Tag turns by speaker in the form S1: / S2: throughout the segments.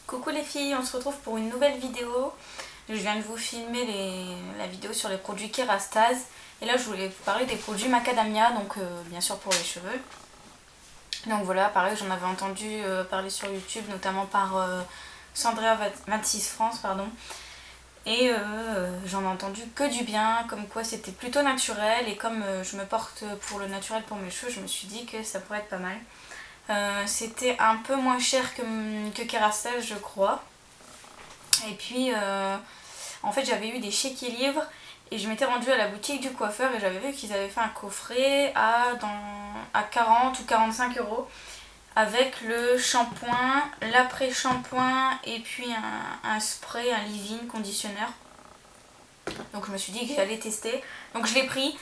S1: Coucou les filles, on se retrouve pour une nouvelle vidéo. Je viens de vous filmer la vidéo sur les produits Kerastase. Et là je voulais vous parler des produits Macadamia, donc bien sûr pour les cheveux. Donc voilà, pareil, j'en avais entendu parler sur YouTube, notamment par Sandra 26 France, pardon. Et j'en ai entendu que du bien, comme quoi c'était plutôt naturel. Et comme je me porte pour le naturel pour mes cheveux, je me suis dit que ça pourrait être pas mal. C'était un peu moins cher que Kerastase, je crois. Et puis en fait j'avais eu des chèques et livres et je m'étais rendue à la boutique du coiffeur et j'avais vu qu'ils avaient fait un coffret à 40 ou 45 euros avec le shampoing, l'après-shampoing et puis un spray, un leave-in conditionneur. Donc je me suis dit que j'allais tester. Donc je l'ai pris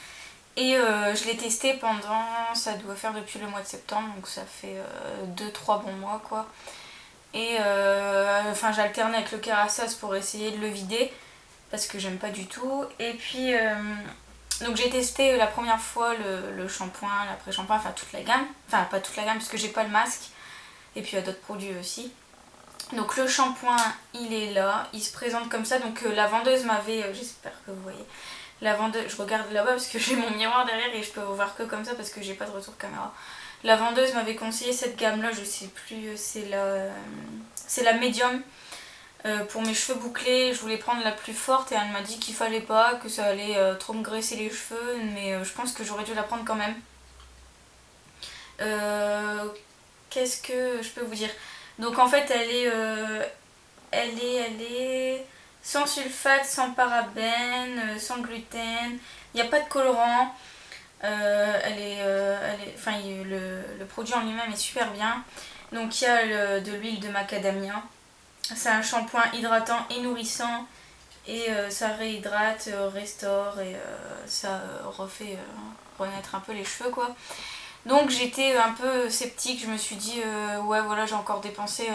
S1: et je l'ai testé pendant, ça doit faire depuis le mois de septembre, donc ça fait 2-3 bons mois quoi. Et enfin j'alternais avec le Kerastase pour essayer de le vider parce que j'aime pas du tout. Et puis donc j'ai testé la première fois le shampoing, l'après-shampoing, enfin toute la gamme. Enfin pas toute la gamme parce que j'ai pas le masque. Et puis il y a d'autres produits aussi. Donc le shampoing il est là, il se présente comme ça. Donc la vendeuse m'avait, j'espère que vous voyez, la vendeuse, je regarde là-bas parce que j'ai mon miroir derrière et je peux vous voir que comme ça parce que j'ai pas de retour caméra. La vendeuse m'avait conseillé cette gamme là, je sais plus, c'est la médium. Pour mes cheveux bouclés, je voulais prendre la plus forte et elle m'a dit qu'il fallait pas, que ça allait trop me graisser les cheveux, mais je pense que j'aurais dû la prendre quand même. Qu'est-ce que je peux vous dire? Donc en fait elle est sans sulfate, sans parabène, sans gluten, il n'y a pas de colorant. Enfin, le produit en lui-même est super bien. Donc il y a de l'huile de macadamia. C'est un shampoing hydratant et nourrissant. Et ça réhydrate, restaure et ça refait renaître un peu les cheveux quoi. Donc j'étais un peu sceptique, je me suis dit ouais voilà j'ai encore dépensé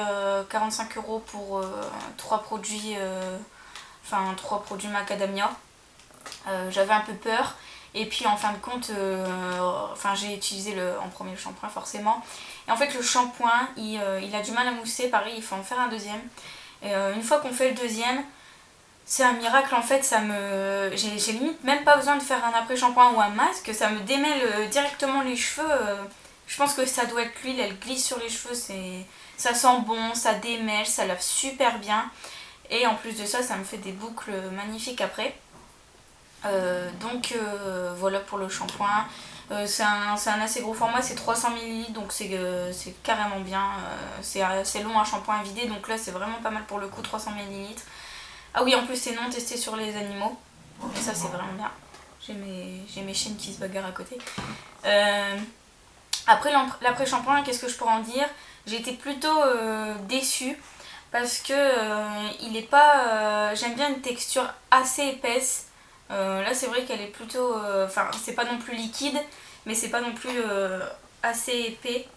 S1: 45 euros pour 3 produits, enfin 3 produits macadamia. J'avais un peu peur. Et puis en fin de compte, enfin j'ai utilisé en premier le shampoing forcément. Et en fait le shampoing, il a du mal à mousser, pareil il faut en faire un deuxième. Et une fois qu'on fait le deuxième, c'est un miracle en fait, j'ai limite même pas besoin de faire un après-shampoing ou un masque, ça me démêle directement les cheveux. Je pense que ça doit être l'huile, elle glisse sur les cheveux, ça sent bon, ça démêle, ça lave super bien. Et en plus de ça, ça me fait des boucles magnifiques après. Donc voilà pour le shampoing. C'est un assez gros format, c'est 300 ml, donc c'est carrément bien. C'est assez long un shampoing à vider, donc là c'est vraiment pas mal pour le coup, 300 ml. Ah oui, en plus c'est non testé sur les animaux, et ça c'est vraiment bien. J'ai mes chiennes qui se bagarrent à côté. Après l'après-shampoing, qu'est-ce que je pourrais en dire? J'ai été plutôt déçue parce que il est pas... j'aime bien une texture assez épaisse. Là c'est vrai qu'elle est plutôt... Enfin c'est pas non plus liquide, mais c'est pas non plus assez épais.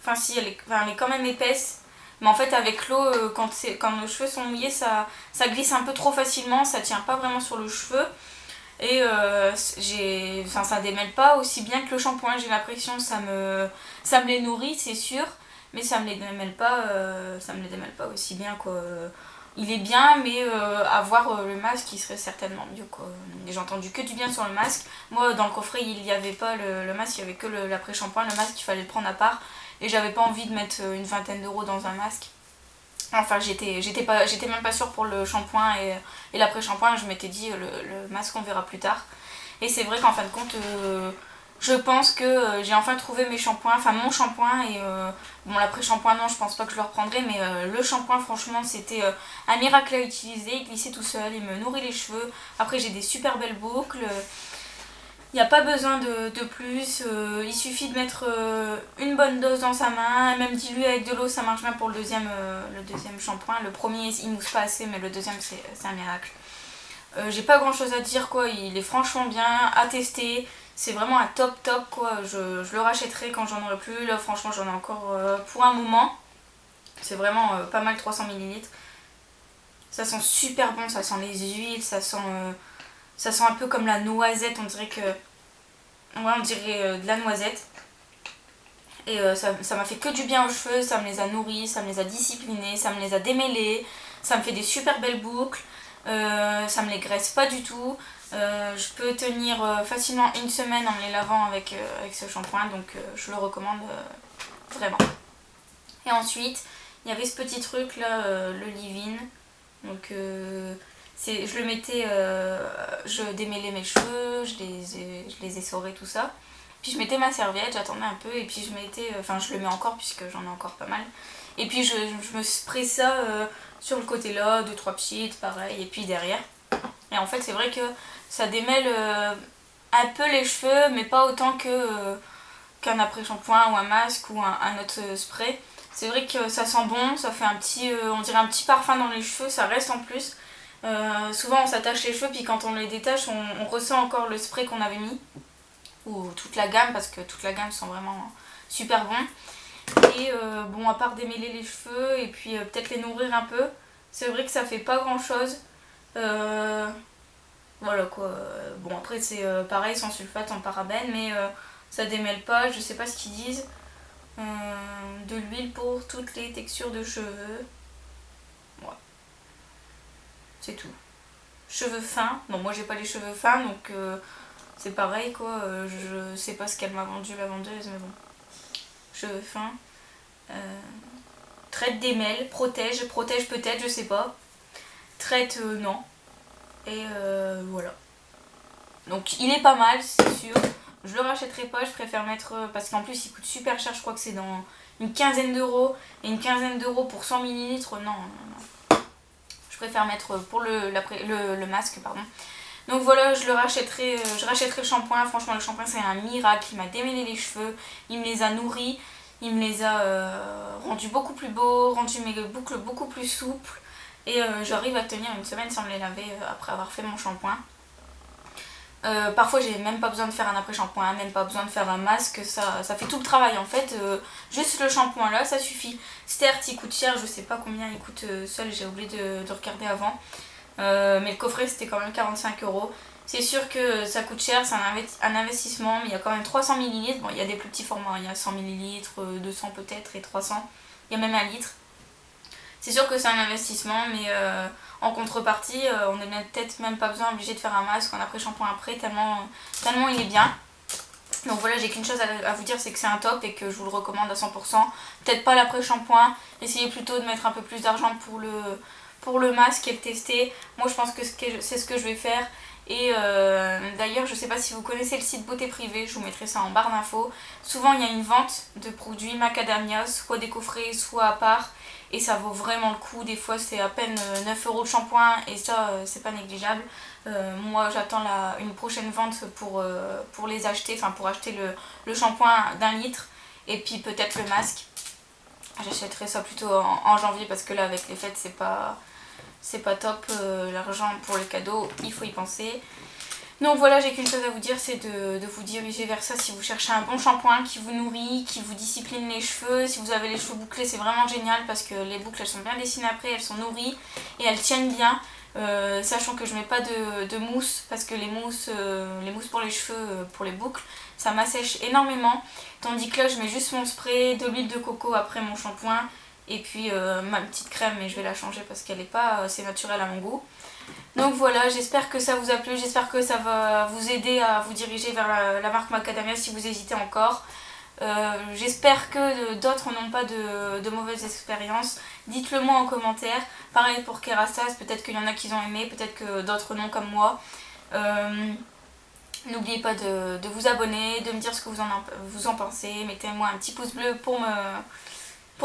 S1: Enfin si, elle est quand même épaisse. Mais en fait avec l'eau, quand nos cheveux sont mouillés, ça glisse un peu trop facilement, ça tient pas vraiment sur le cheveu. Et ça démêle pas aussi bien que le shampoing, j'ai l'impression, ça me les nourrit c'est sûr, mais ça me les démêle pas aussi bien quoi. Il est bien, mais avoir le masque il serait certainement mieux quoi. J'ai entendu que du bien sur le masque. Moi dans le coffret il n'y avait pas le masque, il n'y avait que l'après-shampoing, le masque il fallait le prendre à part. Et j'avais pas envie de mettre une vingtaine d'euros dans un masque. Enfin j'étais même pas sûre pour le shampoing et l'après-shampoing, je m'étais dit le masque on verra plus tard. Et c'est vrai qu'en fin de compte je pense que j'ai enfin trouvé mes shampoings, enfin mon shampoing et bon l'après-shampoing non je pense pas que je le reprendrai, mais le shampoing franchement c'était un miracle à utiliser, il glissait tout seul, il me nourrit les cheveux, après j'ai des super belles boucles. Il n'y a pas besoin de plus, il suffit de mettre une bonne dose dans sa main, même diluer avec de l'eau ça marche bien pour le deuxième shampoing. Le premier il mousse pas assez mais le deuxième c'est un miracle. J'ai pas grand chose à dire quoi, il est franchement bien à tester, c'est vraiment un top quoi, je le rachèterai quand j'en aurai plus, là franchement j'en ai encore pour un moment. C'est vraiment pas mal 300 ml. Ça sent super bon, ça sent les huiles, ça sent un peu comme la noisette, on dirait de la noisette. Et ça m'a fait que du bien aux cheveux, ça me les a nourris, ça me les a disciplinés, ça me les a démêlés, ça me fait des super belles boucles, ça me les graisse pas du tout. Je peux tenir facilement une semaine en me les lavant avec ce shampoing, donc je le recommande vraiment. Et ensuite, il y avait ce petit truc là, le leave-in. Donc je le mettais, je démêlais mes cheveux, je les essorais, tout ça. Puis je mettais ma serviette, j'attendais un peu et puis je mettais, enfin je le mets encore puisque j'en ai encore pas mal. Et puis je me spray ça sur le côté là, 2-3 pchits, pareil, et puis derrière. Et en fait c'est vrai que ça démêle un peu les cheveux, mais pas autant qu'un après-shampoing ou un masque ou un autre spray. C'est vrai que ça sent bon, ça fait un petit, on dirait un petit parfum dans les cheveux, ça reste en plus. Souvent on s'attache les cheveux puis quand on les détache on ressent encore le spray qu'on avait mis. Ou toute la gamme parce que toute la gamme sent vraiment super bon. Et bon, à part démêler les cheveux et puis peut-être les nourrir un peu, c'est vrai que ça fait pas grand chose. Voilà quoi. Bon après c'est pareil, sans sulfate, sans parabènes, mais ça démêle pas, je sais pas ce qu'ils disent. De l'huile pour toutes les textures de cheveux. Ouais. C'est tout. Cheveux fins. Bon moi j'ai pas les cheveux fins donc c'est pareil quoi. Je sais pas ce qu'elle m'a vendu la vendeuse mais bon. Cheveux fins. Traite démêle, protège peut-être, je sais pas. Traite non. Et voilà. Donc il est pas mal, c'est sûr. Je le rachèterai pas, je préfère mettre... parce qu'en plus il coûte super cher, je crois que c'est dans une quinzaine d'euros. Et une quinzaine d'euros pour 100 ml, non. Je préfère mettre pour le masque, pardon. Donc voilà, je rachèterai le shampoing. Franchement le shampoing c'est un miracle, il m'a démêlé les cheveux, il me les a nourris, il me les a rendus beaucoup plus beaux, rendu mes boucles beaucoup plus souples. Et j'arrive à tenir une semaine sans me les laver après avoir fait mon shampoing. Parfois j'ai même pas besoin de faire un après-shampoing, même pas besoin de faire un masque, ça fait tout le travail en fait. Juste le shampoing là, ça suffit. Certes il coûte cher, je sais pas combien il coûte seul, j'ai oublié de regarder avant. Mais le coffret c'était quand même 45 €. C'est sûr que ça coûte cher, c'est un investissement, mais il y a quand même 300 ml. Bon il y a des plus petits formats, il y a 100 ml, 200 peut-être et 300. Il y a même 1 litre. C'est sûr que c'est un investissement, mais en contrepartie, on n'est peut-être même pas besoin obligé de faire un masque en après-shampoing après, tellement il est bien. Donc voilà, j'ai qu'une chose à vous dire, c'est que c'est un top et que je vous le recommande à 100%. Peut-être pas l'après-shampoing, essayez plutôt de mettre un peu plus d'argent pour le masque et le tester. Moi je pense que c'est ce que je vais faire. Et d'ailleurs je sais pas si vous connaissez le site Beauté Privée, je vous mettrai ça en barre d'infos. Souvent il y a une vente de produits macadamia, soit des coffrets, soit à part. Et ça vaut vraiment le coup, des fois c'est à peine 9 € de shampoing et ça c'est pas négligeable. Moi j'attends une prochaine vente pour les acheter, enfin pour acheter le shampoing d'1 litre et puis peut-être le masque. J'achèterai ça plutôt en janvier parce que là avec les fêtes c'est pas top, l'argent pour les cadeaux, il faut y penser. Donc voilà, j'ai qu'une chose à vous dire, c'est de vous diriger vers ça si vous cherchez un bon shampoing qui vous nourrit, qui vous discipline les cheveux. Si vous avez les cheveux bouclés, c'est vraiment génial parce que les boucles elles sont bien dessinées après, elles sont nourries et elles tiennent bien. Sachant que je mets pas de mousse parce que les mousses pour les cheveux, pour les boucles, ça m'assèche énormément. Tandis que là je mets juste mon spray, de l'huile de coco après mon shampoing et puis ma petite crème, mais je vais la changer parce qu'elle est pas assez naturelle à mon goût. Donc voilà, j'espère que ça vous a plu, j'espère que ça va vous aider à vous diriger vers la marque Macadamia si vous hésitez encore. J'espère que d'autres n'ont pas de mauvaises expériences. Dites-le moi en commentaire. Pareil pour Kerastase, peut-être qu'il y en a qui ont aimé, peut-être que d'autres non comme moi. N'oubliez pas de vous abonner, de me dire ce que vous en pensez. Mettez-moi un petit pouce bleu pour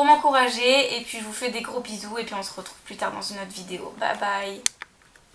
S1: m'encourager. Et puis je vous fais des gros bisous et puis on se retrouve plus tard dans une autre vidéo. Bye bye!